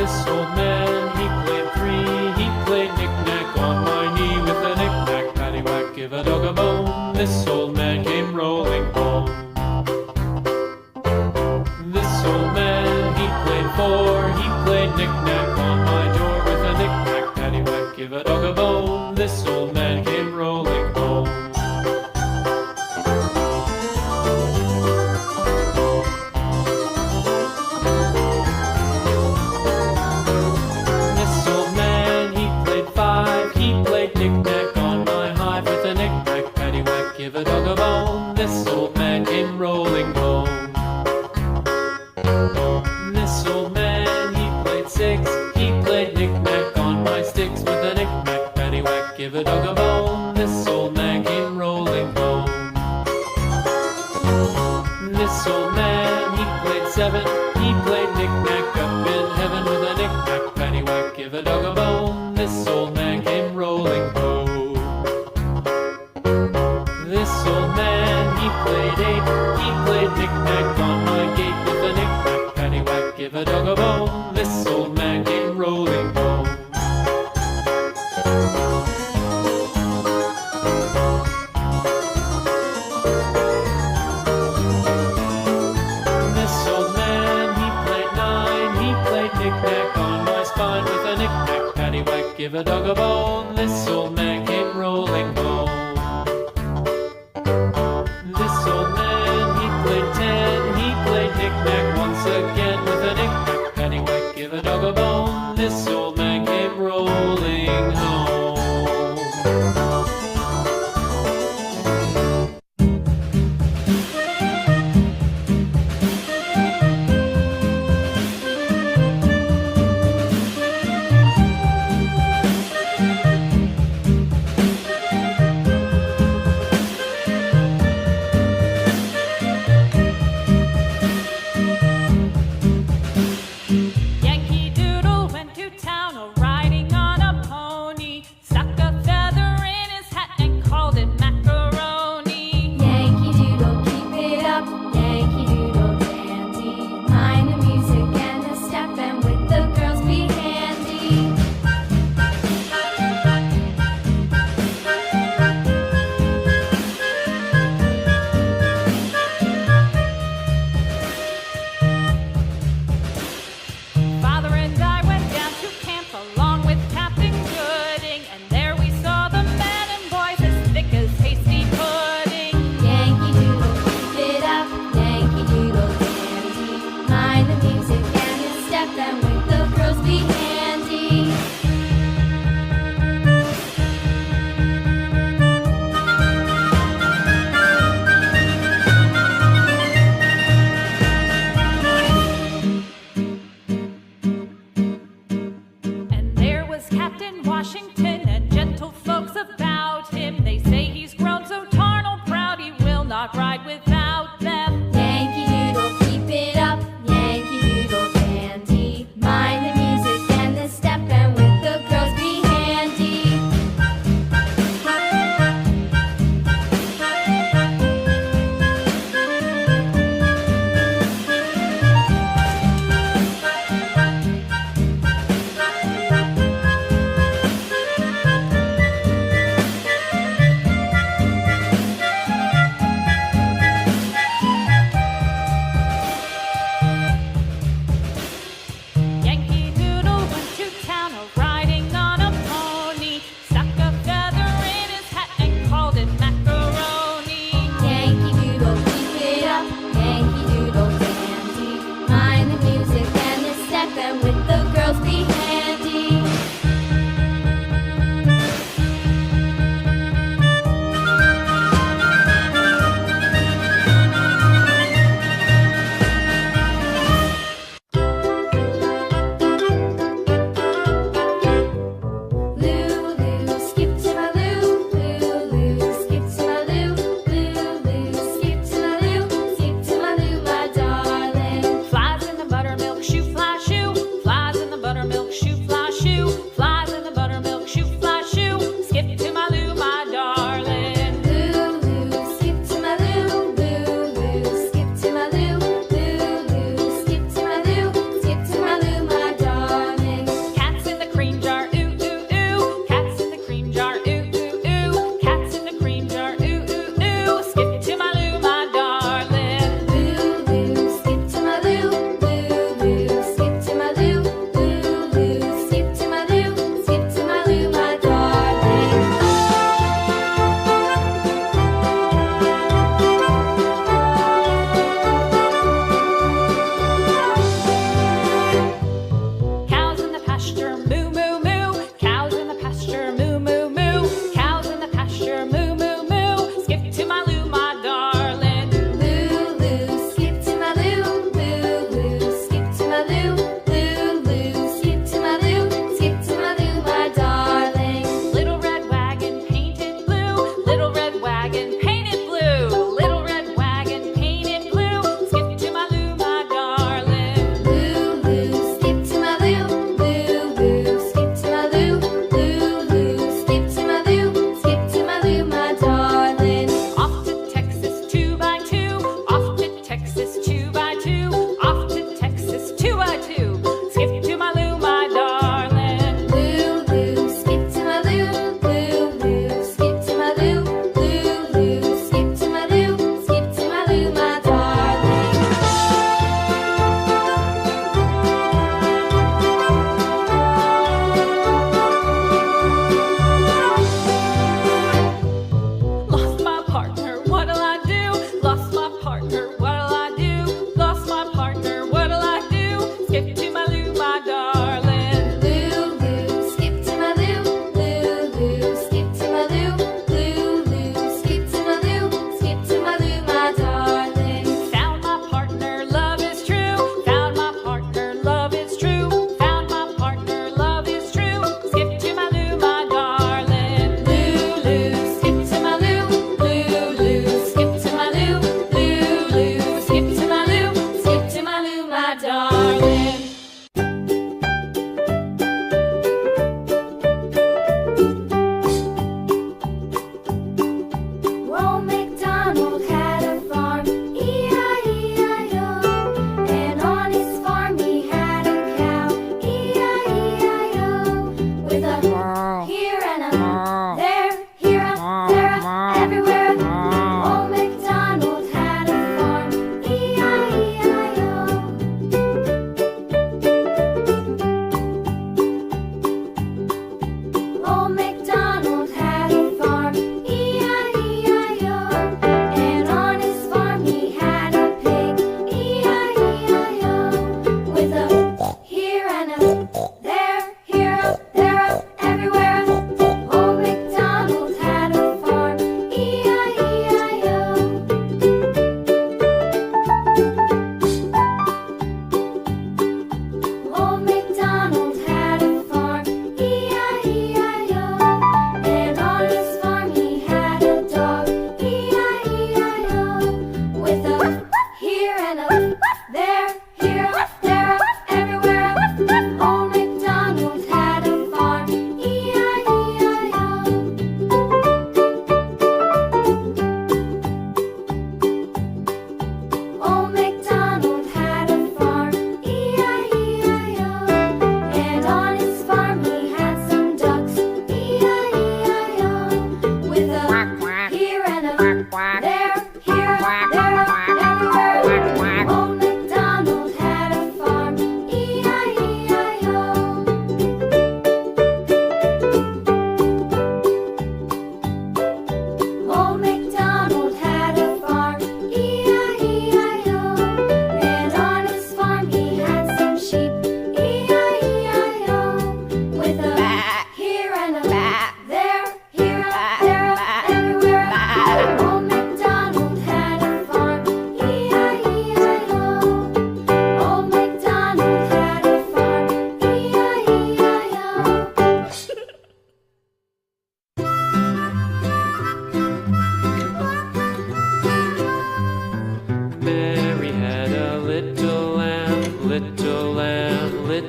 This old man, he played three. He played knick-knack on my knee with a knick-knack, paddywhack, give a dog a bone. This old man came rolling home. This old man, he played four. He played knick-knack on my door with a knick-knack, paddywhack, give a dog a bone. This old man came rolling home. This old man, he played five. He played knick-knack on my hive with a knick-knack, paddywhack, give a dog a bone. This old man came rolling home. This old man, he played six. He played knick-knack on my sticks with a knick-knack, paddywhack, give a dog a bone. This old man came rolling home. This old man, he played seven. He played knick-knack up in heaven with a knick-knack, paddywhack, give a dog a bone. This old man came rolling home. This old man, he played eight. He played knick-knack on my gate with a knick-knack, paddywhack, give a dog a bone. This old man came rolling home. This old man, he played nine. He played knick-knack on my spine with a knick-knack, paddywhack, give a dog a bone. This old man came rolling home. This old man, he played ten. He played knick-knack once again with a knick-knack, paddywhack, give a dog a bone. This old man came rolling home. Yankee Doodle went to town riding on a pony, stuck a feather in his hat and called it macaroni. Yankee Doodle, keep it up, Yankee Doodle dandy. Mind the music and the step, and with the girls be handy. Father and I went down to camp along with Captain Gooding, and there we saw the men and boys as thick as hasty pudding. Yankee Doodle, keep it up, Yankee Doodle dandy. Mind the music and the step, and with the girls be handy. And there was Captain Washington and gentle folks about him. They say he's grown so tarnal proud he will not ride without them. Yankee Doodle, keep it up, Yankee Doodle dandy. Mind the music and the step, and with the girls be handy.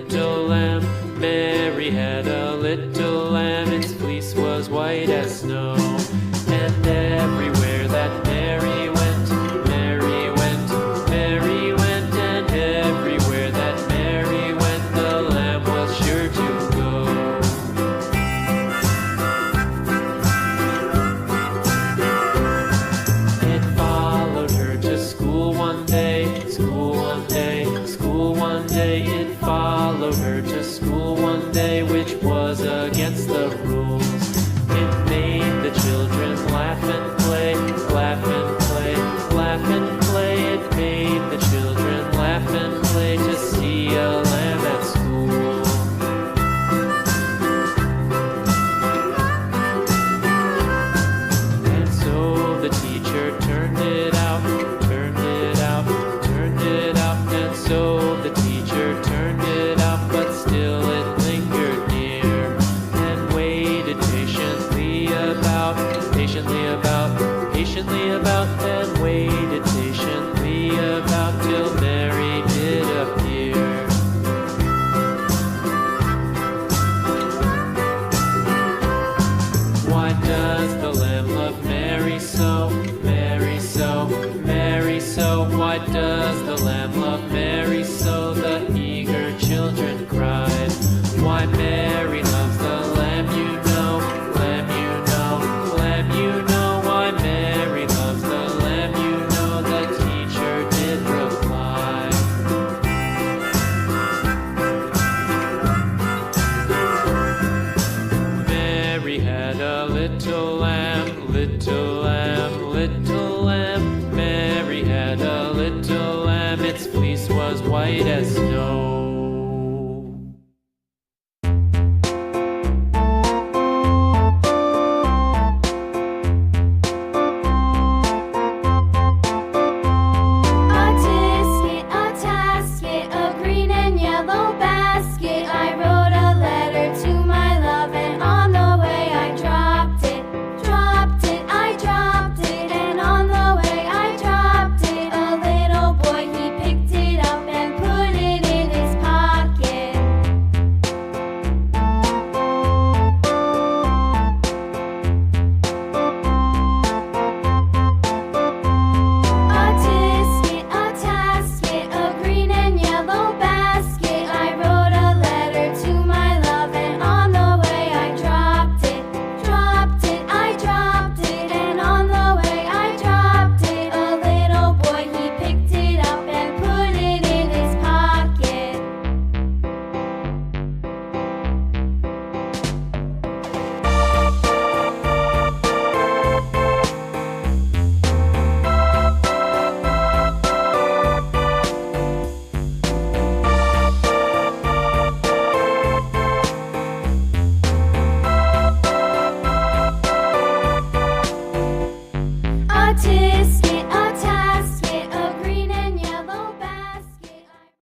little lamb. Mary had a little lamb, its fleece was white as snow. And everywhere that Mary went, Mary went, Mary went, and everywhere that Mary went, the lamb was sure to go. It followed her to school one day, school one day, school one day. It followed her to school